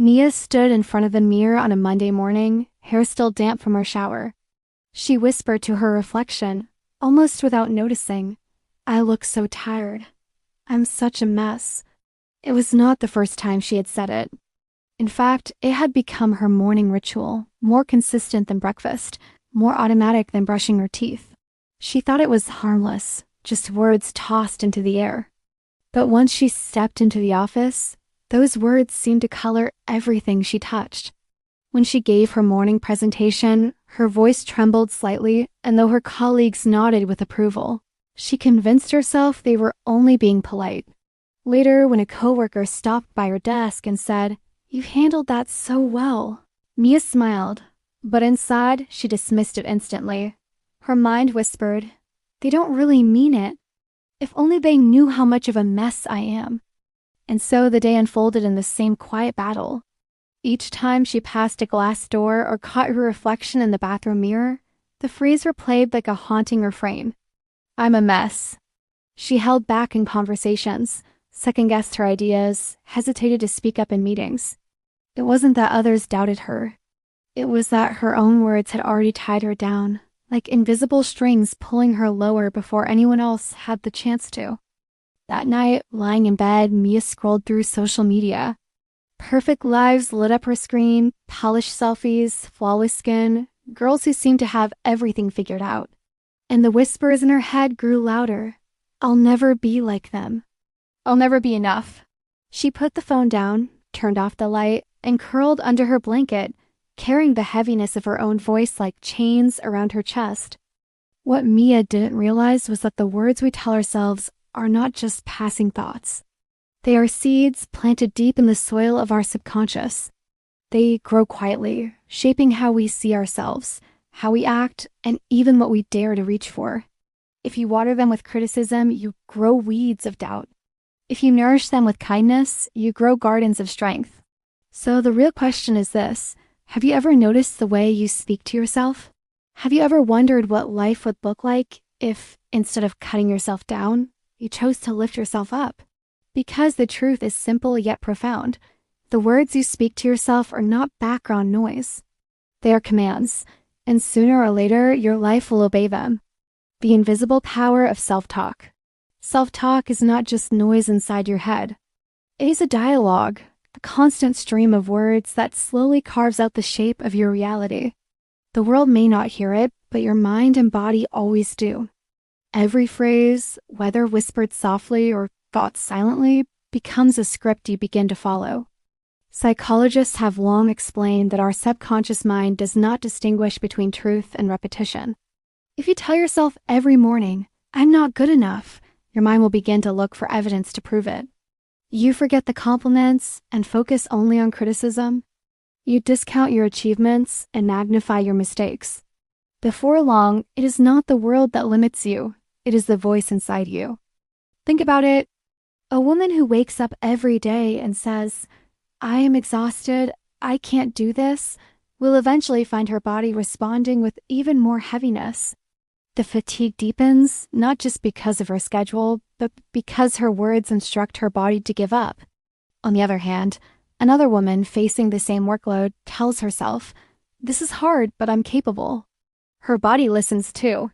Mia stood in front of the mirror on a Monday morning, hair still damp from her shower. She whispered to her reflection, almost without noticing, "I look so tired. I'm such a mess." It was not the first time she had said it. In fact, it had become her morning ritual, more consistent than breakfast, more automatic than brushing her teeth. She thought it was harmless, just words tossed into the air. But once she stepped into the office, those words seemed to color everything she touched. When she gave her morning presentation, her voice trembled slightly, and though her colleagues nodded with approval, she convinced herself they were only being polite. Later, when a coworker stopped by her desk and said, "You handled that so well," Mia smiled, but inside she dismissed it instantly. Her mind whispered, "They don't really mean it. If only they knew how much of a mess I am." And so the day unfolded in the same quiet battle. Each time she passed a glass door or caught her reflection in the bathroom mirror, the phrase replayed like a haunting refrain. "I'm a mess." She held back in conversations, second-guessed her ideas, hesitated to speak up in meetings. It wasn't that others doubted her. It was that her own words had already tied her down, like invisible strings pulling her lower before anyone else had the chance to. That night, lying in bed, Mia scrolled through social media. Perfect lives lit up her screen, polished selfies, flawless skin, girls who seemed to have everything figured out. And the whispers in her head grew louder. "I'll never be like them. I'll never be enough." She put the phone down, turned off the light, and curled under her blanket, carrying the heaviness of her own voice like chains around her chest. What Mia didn't realize was that the words we tell ourselves are not just passing thoughts. They are seeds planted deep in the soil of our subconscious. They grow quietly, shaping how we see ourselves, how we act, and even what we dare to reach for. If you water them with criticism, you grow weeds of doubt. If you nourish them with kindness, you grow gardens of strength. So the real question is this: have you ever noticed the way you speak to yourself? Have you ever wondered what life would look like if, instead of cutting yourself down, you chose to lift yourself up? Because the truth is simple yet profound. The words you speak to yourself are not background noise. They are commands, and sooner or later, your life will obey them. The invisible power of self-talk. Self-talk is not just noise inside your head. It is a dialogue, a constant stream of words that slowly carves out the shape of your reality. The world may not hear it, but your mind and body always do. Every phrase, whether whispered softly or thought silently, becomes a script you begin to follow. Psychologists have long explained that our subconscious mind does not distinguish between truth and repetition. If you tell yourself every morning, "I'm not good enough," your mind will begin to look for evidence to prove it. You forget the compliments and focus only on criticism. You discount your achievements and magnify your mistakes. Before long, it is not the world that limits you, it is the voice inside you. Think about it. A woman who wakes up every day and says, "I am exhausted, I can't do this," will eventually find her body responding with even more heaviness. The fatigue deepens, not just because of her schedule, but because her words instruct her body to give up. On the other hand, another woman facing the same workload tells herself, "This is hard, but I'm capable." Her body listens too.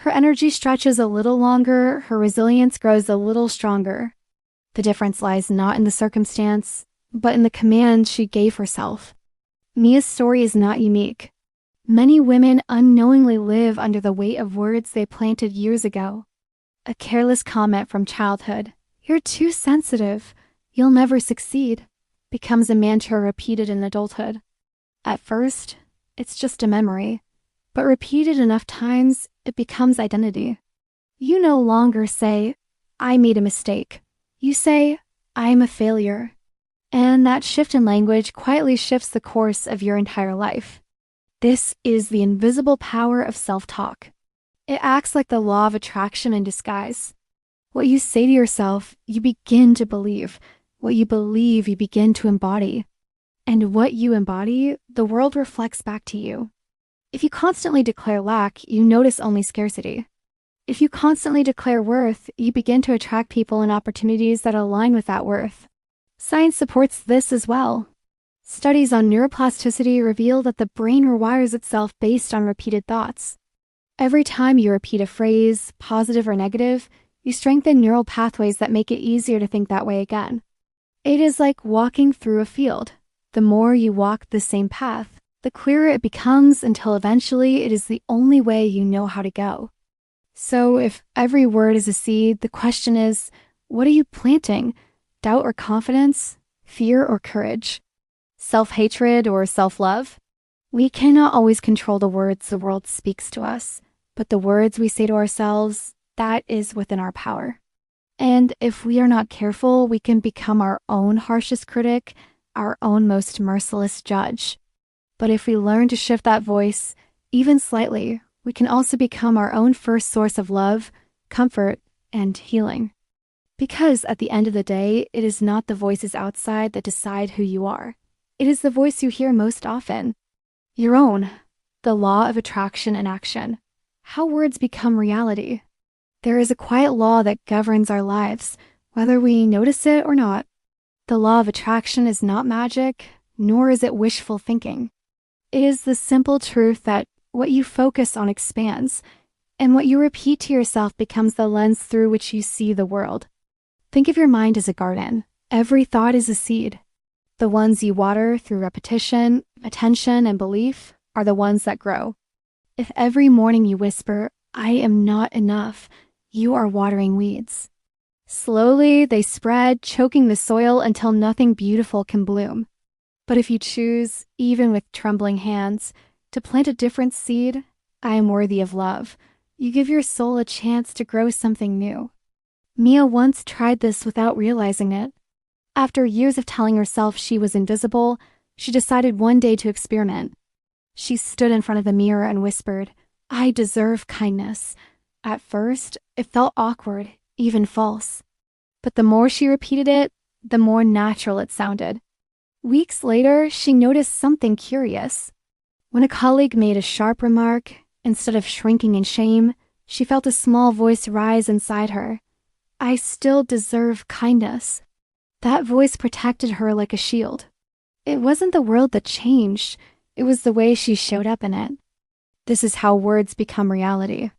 Her energy stretches a little longer, her resilience grows a little stronger. The difference lies not in the circumstance, but in the command she gave herself. Mia's story is not unique. Many women unknowingly live under the weight of words they planted years ago. A careless comment from childhood, "You're too sensitive, you'll never succeed," becomes a mantra repeated in adulthood. At first, it's just a memory, but repeated enough times, it becomes identity. You no longer say, "I made a mistake." You say, "I am a failure." And that shift in language quietly shifts the course of your entire life. This is the invisible power of self-talk. It acts like the law of attraction in disguise. What you say to yourself, you begin to believe. What you believe, you begin to embody. And what you embody, the world reflects back to you. If you constantly declare lack, you notice only scarcity. If you constantly declare worth, you begin to attract people and opportunities that align with that worth. Science supports this as well. Studies on neuroplasticity reveal that the brain rewires itself based on repeated thoughts. Every time you repeat a phrase, positive or negative, you strengthen neural pathways that make it easier to think that way again. It is like walking through a field. The more you walk the same path, the clearer it becomes until eventually it is the only way you know how to go. So if every word is a seed, the question is, what are you planting? Doubt or confidence? Fear or courage? Self-hatred or self-love? We cannot always control the words the world speaks to us, but the words we say to ourselves, that is within our power. And if we are not careful, we can become our own harshest critic, our own most merciless judge. But if we learn to shift that voice, even slightly, we can also become our own first source of love, comfort, and healing. Because at the end of the day, it is not the voices outside that decide who you are. It is the voice you hear most often. Your own. The law of attraction and action. How words become reality. There is a quiet law that governs our lives, whether we notice it or not. The law of attraction is not magic, nor is it wishful thinking. It is the simple truth that what you focus on expands, and what you repeat to yourself becomes the lens through which you see the world. Think of your mind as a garden. Every thought is a seed. The ones you water through repetition, attention, and belief are the ones that grow. If every morning you whisper, "I am not enough," you are watering weeds. Slowly, they spread, choking the soil until nothing beautiful can bloom. But if you choose, even with trembling hands, to plant a different seed, "I am worthy of love," you give your soul a chance to grow something new. Mia once tried this without realizing it. After years of telling herself she was invisible, she decided one day to experiment. She stood in front of the mirror and whispered, "I deserve kindness." At first, it felt awkward, even false. But the more she repeated it, the more natural it sounded. Weeks later, she noticed something curious. When a colleague made a sharp remark, instead of shrinking in shame, she felt a small voice rise inside her. "I still deserve kindness." That voice protected her like a shield. It wasn't the world that changed, it was the way she showed up in it. This is how words become reality.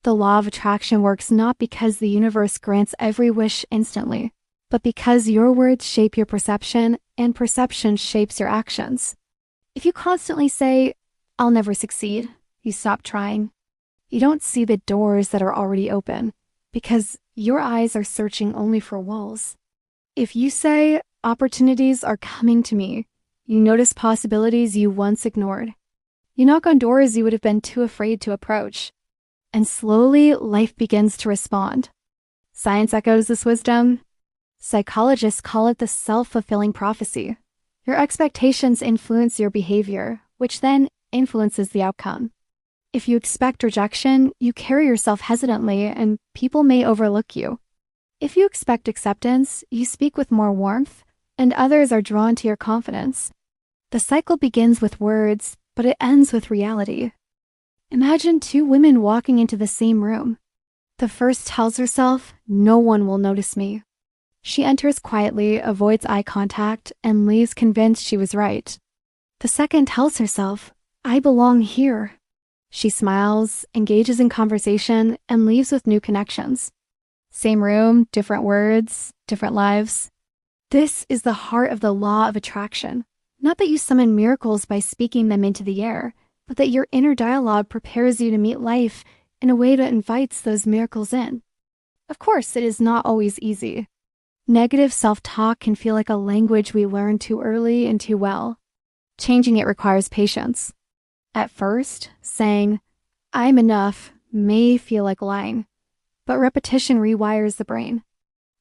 The law of attraction works not because the universe grants every wish instantly, but because your words shape your perception, and perception shapes your actions. If you constantly say, "I'll never succeed," you stop trying. You don't see the doors that are already open, because your eyes are searching only for walls. If you say, "Opportunities are coming to me," you notice possibilities you once ignored. You knock on doors you would have been too afraid to approach. And slowly, life begins to respond. Science echoes this wisdom. Psychologists call it the self-fulfilling prophecy. Your expectations influence your behavior, which then influences the outcome. If you expect rejection, you carry yourself hesitantly and people may overlook you. If you expect acceptance, you speak with more warmth, and others are drawn to your confidence. The cycle begins with words, but it ends with reality. Imagine two women walking into the same room. The first tells herself, "No one will notice me." She enters quietly, avoids eye contact, and leaves convinced she was right. The second tells herself, "I belong here." She smiles, engages in conversation, and leaves with new connections. Same room, different words, different lives. This is the heart of the law of attraction. Not that you summon miracles by speaking them into the air, but that your inner dialogue prepares you to meet life in a way that invites those miracles in. Of course, it is not always easy. Negative self-talk can feel like a language we learn too early and too well. Changing it requires patience. At first, saying, "I'm enough," may feel like lying, but repetition rewires the brain.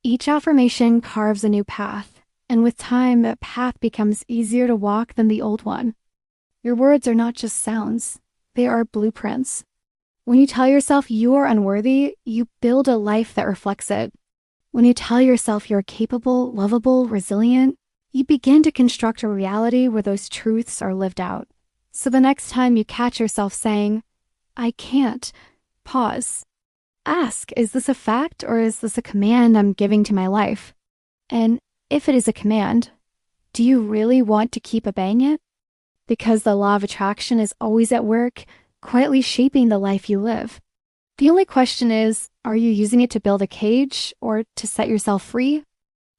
Each affirmation carves a new path, and with time, that path becomes easier to walk than the old one. Your words are not just sounds, they are blueprints. When you tell yourself you are unworthy, you build a life that reflects it. When you tell yourself you're capable, lovable, resilient, you begin to construct a reality where those truths are lived out. So the next time you catch yourself saying, "I can't," pause. Ask, is this a fact or is this a command I'm giving to my life? And if it is a command, Do you really want to keep obeying it? Because the law of attraction is always at work, quietly shaping the life you live. The only question is, are you using it to build a cage or to set yourself free?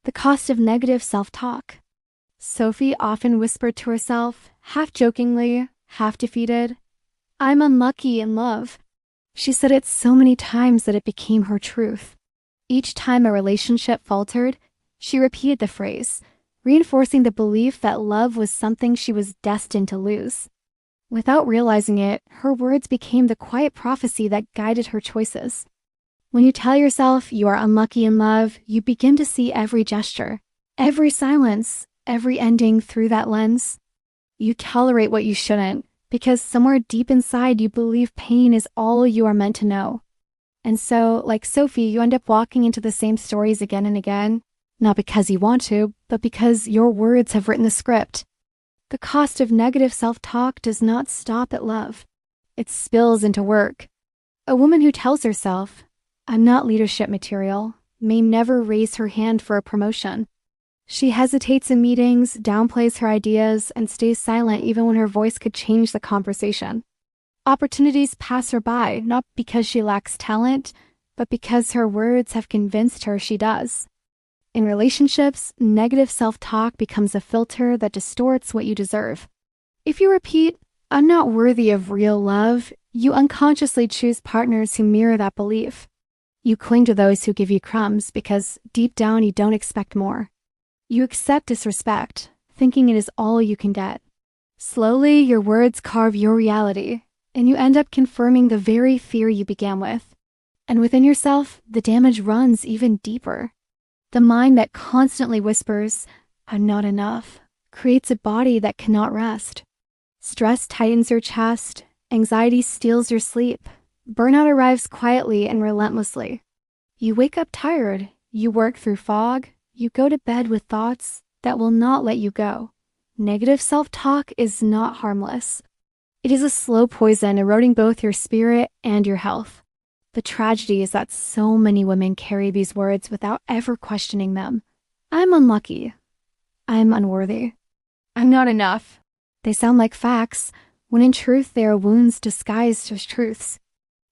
The cost of negative self-talk. Sophie often whispered to herself, half jokingly, half defeated, "I'm unlucky in love." She said it so many times that it became her truth. Each time a relationship faltered, she repeated the phrase, reinforcing the belief that love was something she was destined to lose. Without realizing it, her words became the quiet prophecy that guided her choices. When you tell yourself you are unlucky in love, you begin to see every gesture, every silence, every ending through that lens. You tolerate what you shouldn't, because somewhere deep inside you believe pain is all you are meant to know. And so, like Sophie, you end up walking into the same stories again and again, not because you want to, but because your words have written the script. The cost of negative self-talk does not stop at love. It spills into work. A woman who tells herself, "I'm not leadership material," may never raise her hand for a promotion. She hesitates in meetings, downplays her ideas, and stays silent even when her voice could change the conversation. Opportunities pass her by, not because she lacks talent, but because her words have convinced her she does. In relationships, negative self-talk becomes a filter that distorts what you deserve. If you repeat, "I'm not worthy of real love," you unconsciously choose partners who mirror that belief. You cling to those who give you crumbs because deep down you don't expect more. You accept disrespect, thinking it is all you can get. Slowly, your words carve your reality, and you end up confirming the very fear you began with. And within yourself, the damage runs even deeper. The mind that constantly whispers, "I'm not enough," creates a body that cannot rest. Stress tightens your chest, anxiety steals your sleep, burnout arrives quietly and relentlessly. You wake up tired, you work through fog, you go to bed with thoughts that will not let you go. Negative self-talk is not harmless. It is a slow poison eroding both your spirit and your health. The tragedy is that so many women carry these words without ever questioning them. "I'm unlucky. I'm unworthy. I'm not enough." They sound like facts, when in truth they are wounds disguised as truths.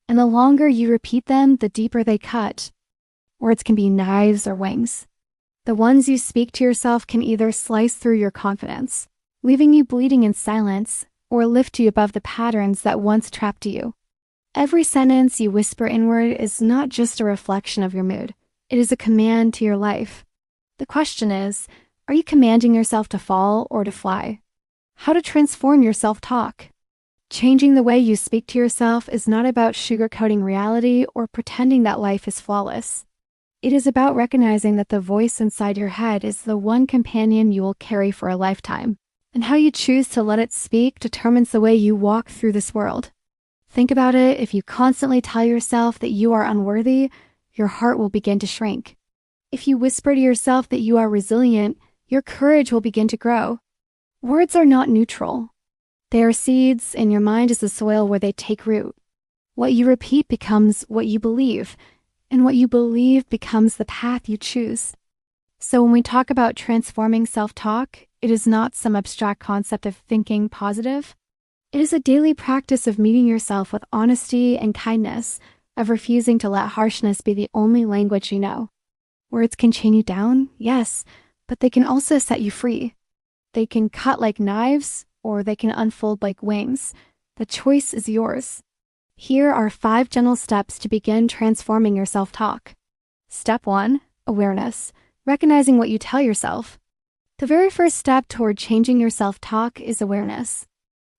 And the longer you repeat them, the deeper they cut. Words can be knives or wings. The ones you speak to yourself can either slice through your confidence, leaving you bleeding in silence, or lift you above the patterns that once trapped you. Every sentence you whisper inward is not just a reflection of your mood. It is a command to your life. The question is, are you commanding yourself to fall or to fly? How to transform your self-talk. Changing the way you speak to yourself is not about sugarcoating reality or pretending that life is flawless. It is about recognizing that the voice inside your head is the one companion you will carry for a lifetime, and how you choose to let it speak determines the way you walk through this world. Think about it. If you constantly tell yourself that you are unworthy, your heart will begin to shrink. If you whisper to yourself that you are resilient, your courage will begin to grow. Words are not neutral. They are seeds, and your mind is the soil where they take root. What you repeat becomes what you believe, and what you believe becomes the path you choose. So when we talk about transforming self-talk, it is not some abstract concept of thinking positive. It is a daily practice of meeting yourself with honesty and kindness, of refusing to let harshness be the only language you know. Words can chain you down, yes, but they can also set you free. They can cut like knives, or they can unfold like wings. The choice is yours. Here are 5 gentle steps to begin transforming your self-talk. Step 1, awareness, recognizing what you tell yourself. The very first step toward changing your self-talk is awareness.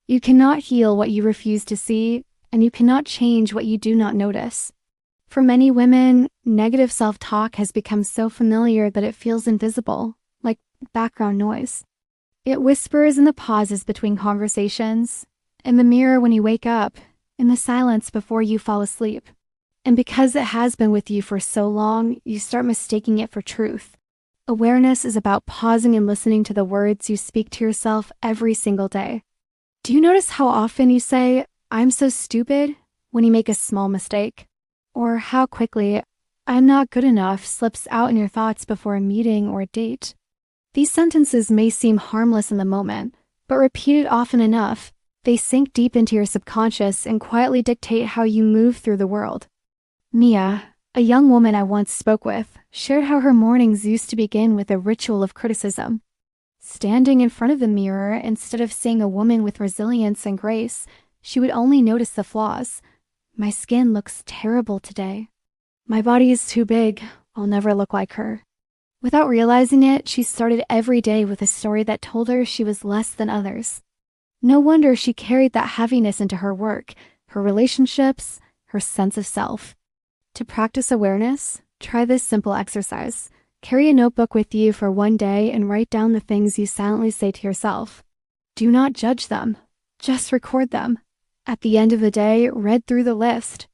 You cannot heal what you refuse to see, and you cannot change what you do not notice. For many women, negative self-talk has become so familiar that it feels invisible, like background noise. It whispers in the pauses between conversations, in the mirror when you wake up, in the silence before you fall asleep. And because it has been with you for so long, you start mistaking it for truth. Awareness is about pausing and listening to the words you speak to yourself every single day. Do you notice how often you say, "I'm so stupid," when you make a small mistake? Or how quickly, "I'm not good enough," slips out in your thoughts before a meeting or a date? These sentences may seem harmless in the moment, but repeated often enough, they sink deep into your subconscious and quietly dictate how you move through the world. Mia, a young woman I once spoke with, shared how her mornings used to begin with a ritual of criticism. Standing in front of the mirror, instead of seeing a woman with resilience and grace, she would only notice the flaws. My skin looks terrible today. My body is too big. I'll never look like her. Without realizing it, she started every day with a story that told her she was less than others. No wonder she carried that heaviness into her work, her relationships, her sense of self. To practice awareness, try this simple exercise. Carry a notebook with you for one day and write down the things you silently say to yourself. Do not judge them. Just record them. At the end of the day, read through the list.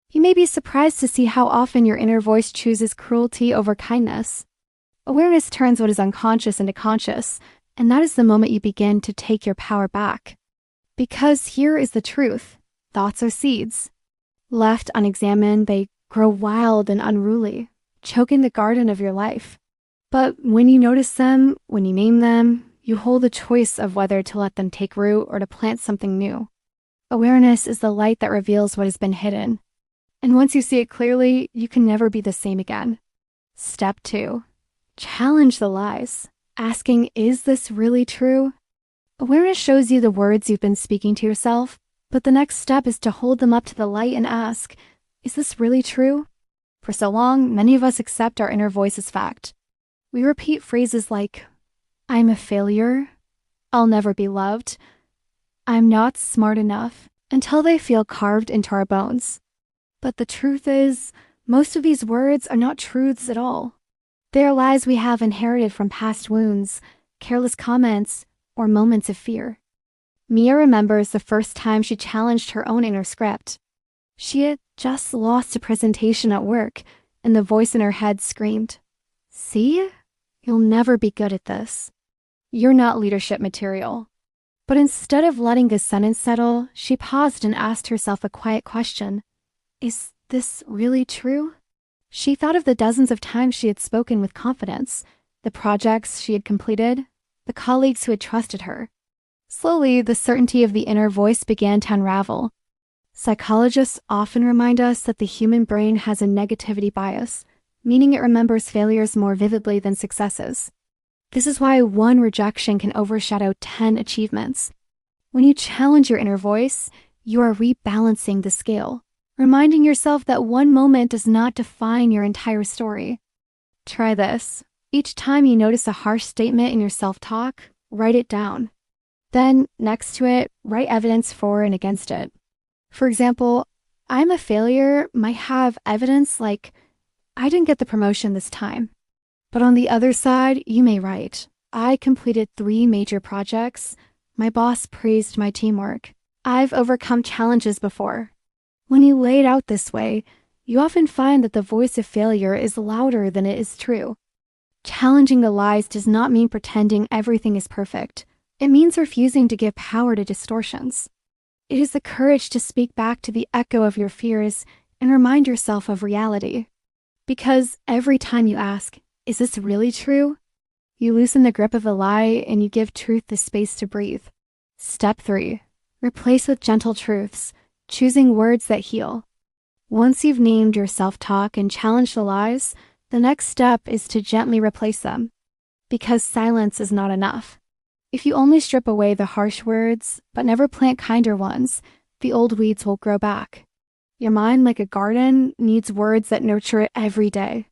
You may be surprised to see how often your inner voice chooses cruelty over kindness. Awareness turns what is unconscious into conscious, and that is the moment you begin to take your power back. Because here is the truth. Thoughts are seeds. Left unexamined, they grow wild and unruly, choking the garden of your life. But when you notice them, when you name them, you hold the choice of whether to let them take root or to plant something new. Awareness is the light that reveals what has been hidden. And once you see it clearly, you can never be the same again. Step 2. Challenge the lies, asking, is this really true? Awareness shows you the words you've been speaking to yourself, but the next step is to hold them up to the light and ask, is this really true? For so long, many of us accept our inner voice as fact. We repeat phrases like, I'm a failure, I'll never be loved, I'm not smart enough, until they feel carved into our bones. But the truth is, most of these words are not truths at all. They are lies we have inherited from past wounds, careless comments, or moments of fear. Mia remembers the first time she challenged her own inner script. She had just lost a presentation at work, and the voice in her head screamed, see? You'll never be good at this. You're not leadership material. But instead of letting the sentence settle, she paused and asked herself a quiet question. Is this really true? She thought of the dozens of times she had spoken with confidence, the projects she had completed, the colleagues who had trusted her. Slowly, the certainty of the inner voice began to unravel. Psychologists often remind us that the human brain has a negativity bias, meaning it remembers failures more vividly than successes. This is why one rejection can overshadow 10 achievements. When you challenge your inner voice, you are rebalancing the scale, reminding yourself that one moment does not define your entire story. Try this. Each time you notice a harsh statement in your self-talk, write it down. Then, next to it, write evidence for and against it. For example, I'm a failure might have evidence like, I didn't get the promotion this time. But on the other side, you may write, I completed 3 major projects. My boss praised my teamwork. I've overcome challenges before. When you lay it out this way, you often find that the voice of failure is louder than it is true. Challenging the lies does not mean pretending everything is perfect. It means refusing to give power to distortions. It is the courage to speak back to the echo of your fears and remind yourself of reality. Because every time you ask, is this really true? You loosen the grip of the lie and you give truth the space to breathe. Step 3. Replace with gentle truths, choosing words that heal. Once you've named your self-talk and challenged the lies, the next step is to gently replace them. Because silence is not enough. If you only strip away the harsh words, but never plant kinder ones, the old weeds will grow back. Your mind, like a garden, needs words that nurture it every day.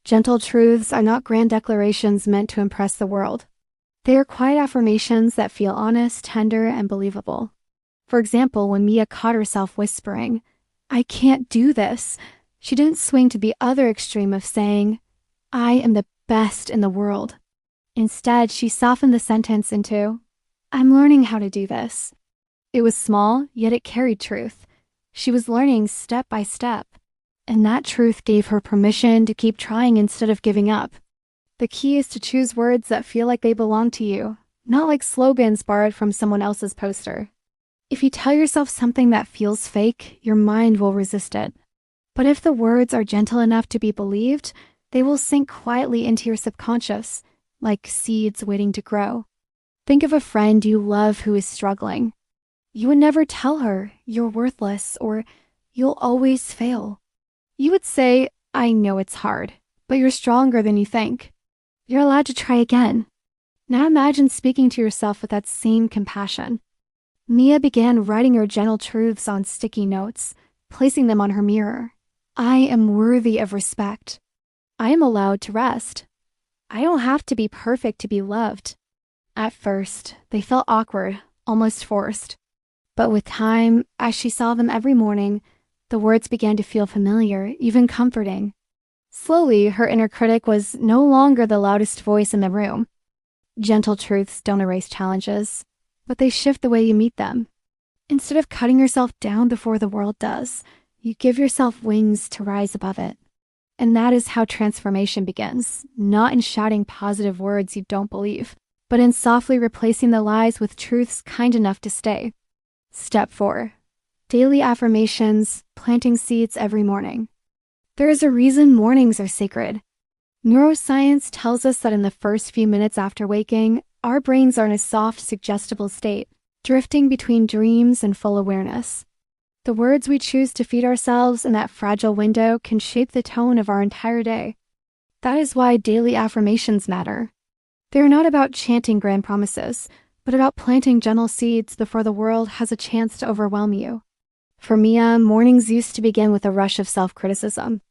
Gentle truths are not grand declarations meant to impress the world. They are quiet affirmations that feel honest, tender, and believable. For example, when Mia caught herself whispering, I can't do this, she didn't swing to the other extreme of saying, I am the best in the world. Instead, she softened the sentence into, I'm learning how to do this. It was small, yet it carried truth. She was learning step by step, and that truth gave her permission to keep trying instead of giving up. The key is to choose words that feel like they belong to you, not like slogans borrowed from someone else's poster. If you tell yourself something that feels fake, your mind will resist it. But if the words are gentle enough to be believed, they will sink quietly into your subconscious, like seeds waiting to grow. Think of a friend you love who is struggling. You would never tell her you're worthless or you'll always fail. You would say, I know it's hard, but you're stronger than you think. You're allowed to try again. Now imagine speaking to yourself with that same compassion. Mia began writing her gentle truths on sticky notes, placing them on her mirror. I am worthy of respect. I am allowed to rest. I don't have to be perfect to be loved. At first, they felt awkward, almost forced. But with time, as she saw them every morning, the words began to feel familiar, even comforting. Slowly, her inner critic was no longer the loudest voice in the room. Gentle truths don't erase challenges, but they shift the way you meet them. Instead of cutting yourself down before the world does, you give yourself wings to rise above it. And that is how transformation begins, not in shouting positive words you don't believe, but in softly replacing the lies with truths kind enough to stay. Step 4. Daily affirmations, planting seeds every morning. There is a reason mornings are sacred. Neuroscience tells us that in the first few minutes after waking, our brains are in a soft, suggestible state, drifting between dreams and full awareness. The words we choose to feed ourselves in that fragile window can shape the tone of our entire day. That is why daily affirmations matter. They are not about chanting grand promises, but about planting gentle seeds before the world has a chance to overwhelm you. For Mia, mornings used to begin with a rush of self-criticism.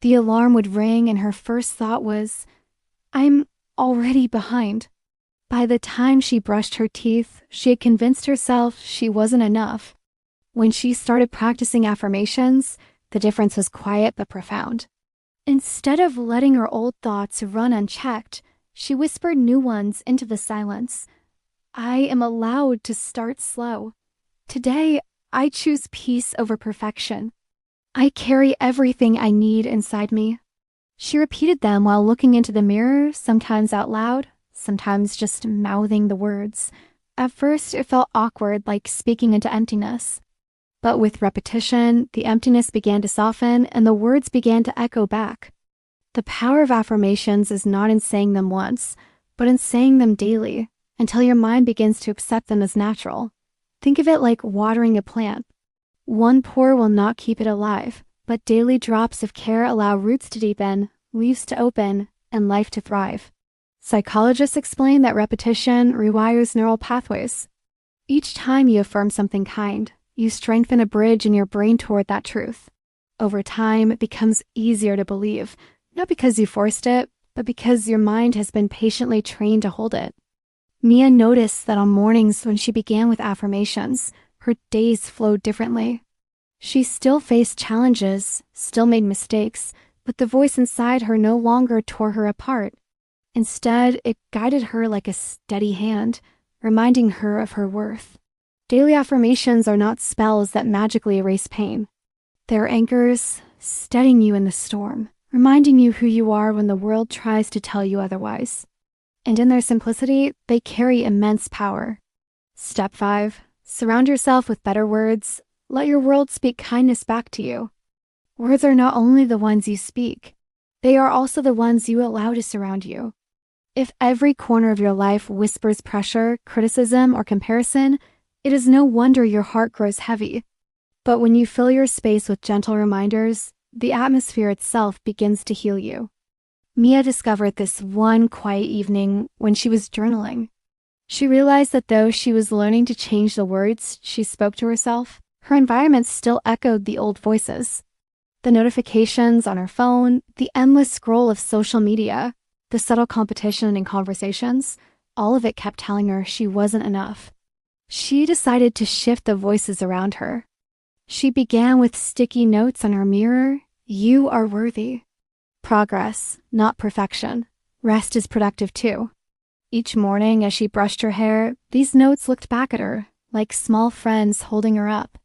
The alarm would ring and her first thought was, I'm already behind. By the time she brushed her teeth, she had convinced herself she wasn't enough. When she started practicing affirmations, the difference was quiet but profound. Instead of letting her old thoughts run unchecked, she whispered new ones into the silence. I am allowed to start slow. Today, I choose peace over perfection. I carry everything I need inside me. She repeated them while looking into the mirror, sometimes out loud, sometimes just mouthing the words. At first, it felt awkward, like speaking into emptiness. But with repetition, the emptiness began to soften and the words began to echo back. The power of affirmations is not in saying them once, but in saying them daily, until your mind begins to accept them as natural. Think of it like watering a plant. One pour will not keep it alive, but daily drops of care allow roots to deepen, leaves to open, and life to thrive. Psychologists explain that repetition rewires neural pathways. Each time you affirm something kind, you strengthen a bridge in your brain toward that truth. Over time, it becomes easier to believe, not because you forced it, but because your mind has been patiently trained to hold it. Mia noticed that on mornings when she began with affirmations, her days flowed differently. She still faced challenges, still made mistakes, but the voice inside her no longer tore her apart. Instead, it guided her like a steady hand, reminding her of her worth. Daily affirmations are not spells that magically erase pain. They're anchors, steadying you in the storm, reminding you who you are when the world tries to tell you otherwise. And in their simplicity, they carry immense power. Step 5. Surround yourself with better words. Let your world speak kindness back to you. Words are not only the ones you speak, they are also the ones you allow to surround you. If every corner of your life whispers pressure, criticism, or comparison, it is no wonder your heart grows heavy. But when you fill your space with gentle reminders, the atmosphere itself begins to heal you. Mia discovered this one quiet evening when she was journaling. She realized that though she was learning to change the words she spoke to herself, her environment still echoed the old voices. The notifications on her phone, the endless scroll of social media, the subtle competition in conversations, all of it kept telling her she wasn't enough. She decided to shift the voices around her. She began with sticky notes on her mirror. You are worthy. Progress, not perfection. Rest is productive too. Each morning as she brushed her hair, these notes looked back at her, like small friends holding her up.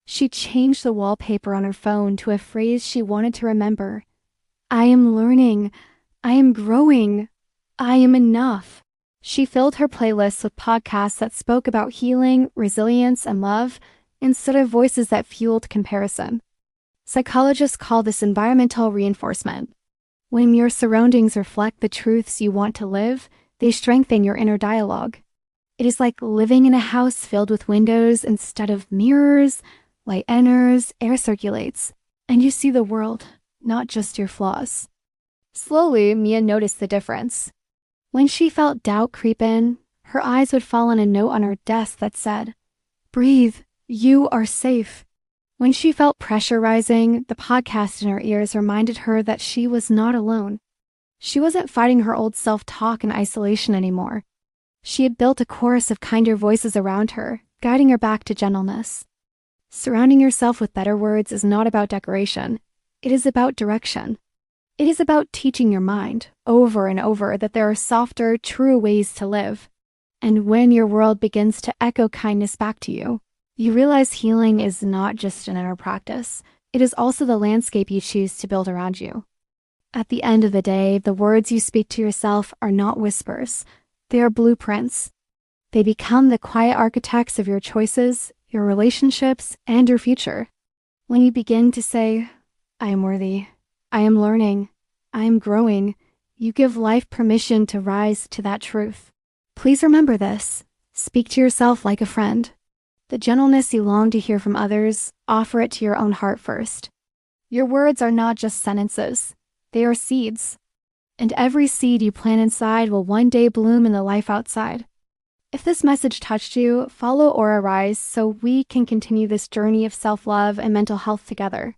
She changed the wallpaper on her phone to a phrase she wanted to remember. I am learning. I am growing. I am enough. She filled her playlists with podcasts that spoke about healing, resilience, and love, instead of voices that fueled comparison. Psychologists call this environmental reinforcement. When your surroundings reflect the truths you want to live, They strengthen your inner dialogue. It is like living in a house filled with windows instead of mirrors. Light enters, air circulates, and you see the world, not just your flaws. Slowly, Mia noticed the difference. When she felt doubt creep in, her eyes would fall on a note on her desk that said, "Breathe, you are safe." When she felt pressure rising, the podcast in her ears reminded her that she was not alone. She wasn't fighting her old self-talk in isolation anymore. She had built a chorus of kinder voices around her, guiding her back to gentleness. Surrounding yourself with better words is not about decoration. It is about direction. It is about teaching your mind, over and over, that there are softer, truer ways to live. And when your world begins to echo kindness back to you, you realize healing is not just an inner practice. It is also the landscape you choose to build around you. At the end of the day, the words you speak to yourself are not whispers. They are blueprints. They become the quiet architects of your choices, your relationships, and your future. When you begin to say, "I am worthy, I am learning, I am growing," you give life permission to rise to that truth. Please remember this. Speak to yourself like a friend. The gentleness you long to hear from others, offer it to your own heart first. Your words are not just sentences. They are seeds. And every seed you plant inside will one day bloom in the life outside. If this message touched you, follow Aura Rise so we can continue this journey of self-love and mental health together.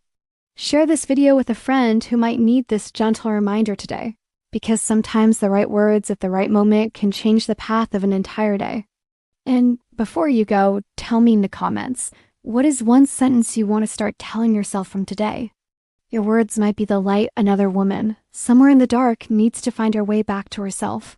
Share this video with a friend who might need this gentle reminder today, because sometimes the right words at the right moment can change the path of an entire day. And before you go, tell me in the comments, what is one sentence you want to start telling yourself from today? Your words might be the light another woman, somewhere in the dark, needs to find her way back to herself.